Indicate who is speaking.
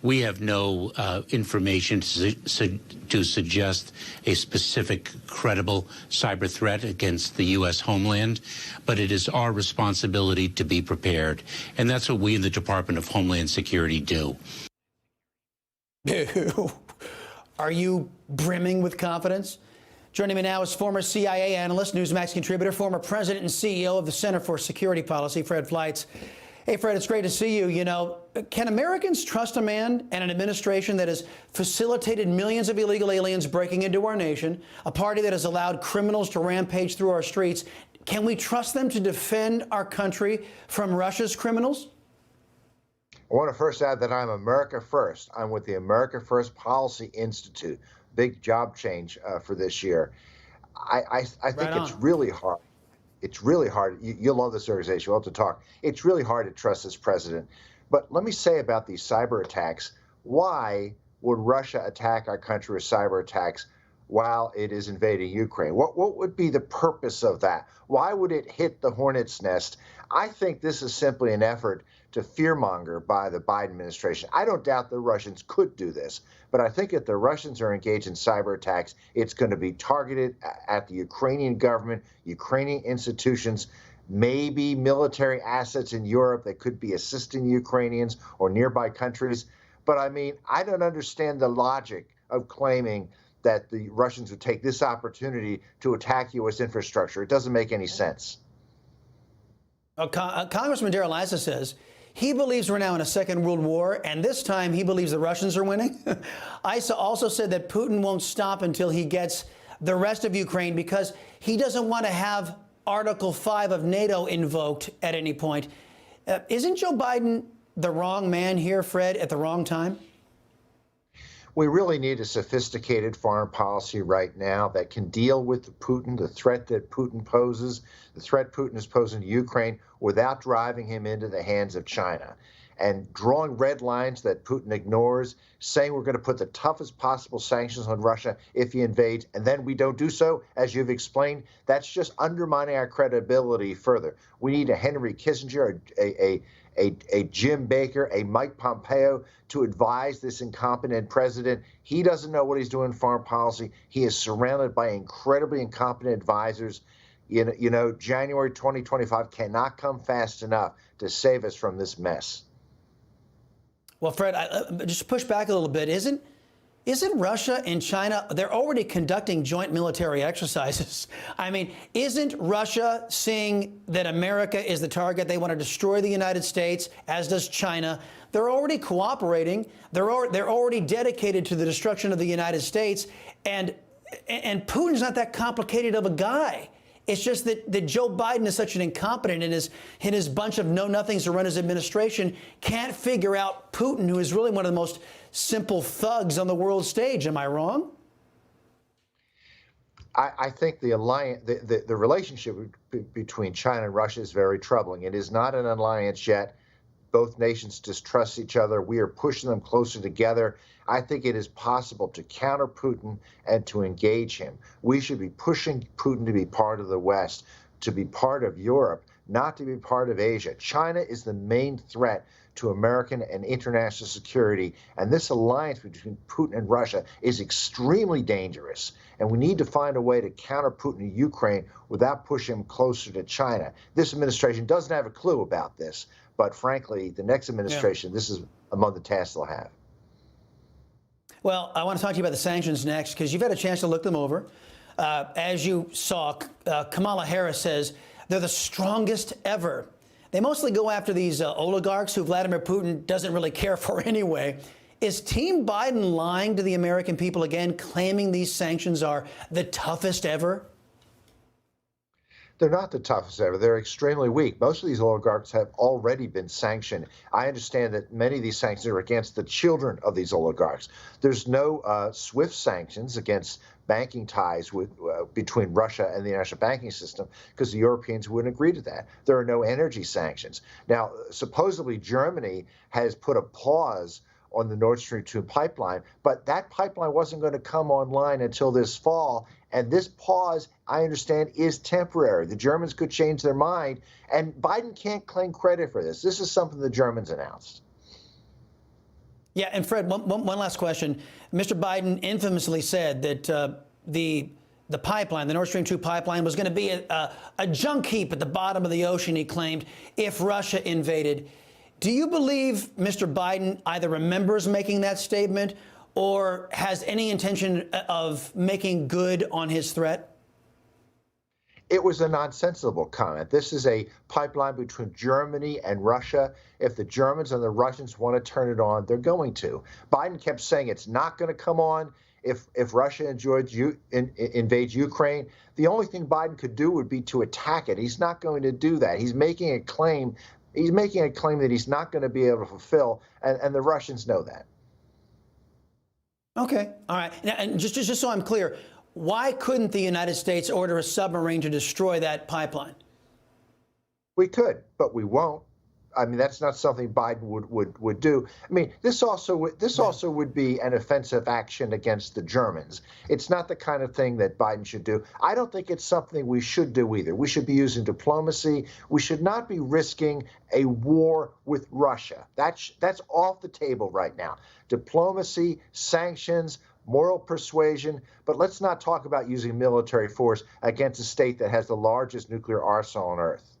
Speaker 1: We have no information to suggest a specific credible cyber threat against the U.S. homeland, but it is our responsibility to be prepared. And that's what we in the Department of Homeland Security do.
Speaker 2: Are you brimming with confidence? Joining me now is former CIA analyst, Newsmax contributor, former president and CEO of the Center for Security Policy, Fred Fleitz. Hey, Fred, it's great to see you. You know, can Americans trust a man and an administration that has facilitated millions of illegal aliens breaking into our nation, a party that has allowed criminals to rampage through our streets? Can we trust them to defend our country from Russia's criminals?
Speaker 3: I want to first add that I'm America First. I'm with the America First Policy Institute. Big job change for this year. I think it's really hard. It's really hard. You'll love this organization. We'll have to talk. It's really hard to trust this president. But let me say about these cyber attacks, why would Russia attack our country with cyber attacks while it is invading Ukraine? What would be the purpose of that? Why would it hit the hornet's nest? I think this is simply an effort to fearmonger by the Biden administration. I don't doubt the Russians could do this, but I think if the Russians are engaged in cyber attacks, it's going to be targeted at the Ukrainian government, Ukrainian institutions, maybe military assets in Europe that could be assisting the Ukrainians or nearby countries. But I mean, I don't understand the logic of claiming that the Russians would take this opportunity to attack U.S. infrastructure. It doesn't make any sense.
Speaker 2: Congressman Darrell Issa says he believes we're now in a second world war, and this time he believes the Russians are winning. Issa also said that Putin won't stop until he gets the rest of Ukraine because he doesn't want to have Article 5 of NATO invoked at any point. Isn't Joe Biden the wrong man here, Fred, at the wrong time?
Speaker 3: We really need a sophisticated foreign policy right now that can deal with Putin, the threat that Putin poses, the threat Putin is posing to Ukraine, without driving him into the hands of China. And drawing red lines that Putin ignores, saying we're going to put the toughest possible sanctions on Russia if he invades, and then we don't do so, as you've explained, that's just undermining our credibility further. We need a Henry Kissinger, a Jim Baker, a Mike Pompeo to advise this incompetent president. He doesn't know what he's doing in foreign policy. He is surrounded by incredibly incompetent advisors. You know, January 2025 cannot come fast enough to save us from this mess.
Speaker 2: Well, Fred, just push back a little bit. Isn't Russia and China, they're already conducting joint military exercises. I mean, isn't Russia seeing that America is the target? They want to destroy the United States, as does China. They're already cooperating. They're already dedicated to the destruction of the United States. And Putin's not that complicated of a guy. It's just that Joe Biden is such an incompetent, and his bunch of know-nothings to run his administration can't figure out Putin, who is really one of the most simple thugs on the world stage. Am I wrong?
Speaker 3: I think the alliance, the relationship between China and Russia is very troubling. It is not an alliance yet. Both nations distrust each other. We are pushing them closer together. I think it is possible to counter Putin and to engage him. We should be pushing Putin to be part of the West, to be part of Europe, not to be part of Asia. China is the main threat to American and international security, and this alliance between Putin and Russia is extremely dangerous, and we need to find a way to counter Putin in Ukraine without pushing him closer to China. This administration doesn't have a clue about this, but frankly, the next administration, this is among the tasks they'll have.
Speaker 2: Well, I want to talk to you about the sanctions next, because you've had a chance to look them over. As you saw, Kamala Harris says they're the strongest ever. They mostly go after these oligarchs who Vladimir Putin doesn't really care for anyway. Is Team Biden lying to the American people again, claiming these sanctions are the toughest ever?
Speaker 3: They're not the toughest ever. They're extremely weak. Most of these oligarchs have already been sanctioned. I understand that many of these sanctions are against the children of these oligarchs. There's no SWIFT sanctions against banking ties between Russia and the international banking system because the Europeans wouldn't agree to that. There are no energy sanctions. Now, supposedly Germany has put a pause on the Nord Stream 2 pipeline, but that pipeline wasn't going to come online until this fall. And this pause, I understand, is temporary. The Germans could change their mind, and Biden can't claim credit for this. This is something the Germans announced.
Speaker 2: Yeah, and Fred, one last question. Mr. Biden infamously said that the pipeline, the Nord Stream 2 pipeline, was going to be a junk heap at the bottom of the ocean, he claimed, if Russia invaded. Do you believe Mr. Biden either remembers making that statement or has any intention of making good on his threat?
Speaker 3: It was a nonsensical comment. This is a pipeline between Germany and Russia. If the Germans and the Russians want to turn it on, they're going to. Biden kept saying it's not going to come on if Russia invades Ukraine. The only thing Biden could do would be to attack it. He's not going to do that. He's making a claim. He's making a claim that he's not going to be able to fulfill, and the Russians know that.
Speaker 2: Okay, all right. Now, and just so I'm clear, why couldn't the United States order a submarine to destroy that pipeline?
Speaker 3: We could, but we won't. I mean, that's not something Biden would do. I mean, this also would be an offensive action against the Germans. It's not the kind of thing that Biden should do. I don't think it's something we should do either. We should be using diplomacy. We should not be risking a war with Russia. That's off the table right now. Diplomacy, sanctions, moral persuasion, but let's not talk about using military force against a state that has the largest nuclear arsenal on Earth.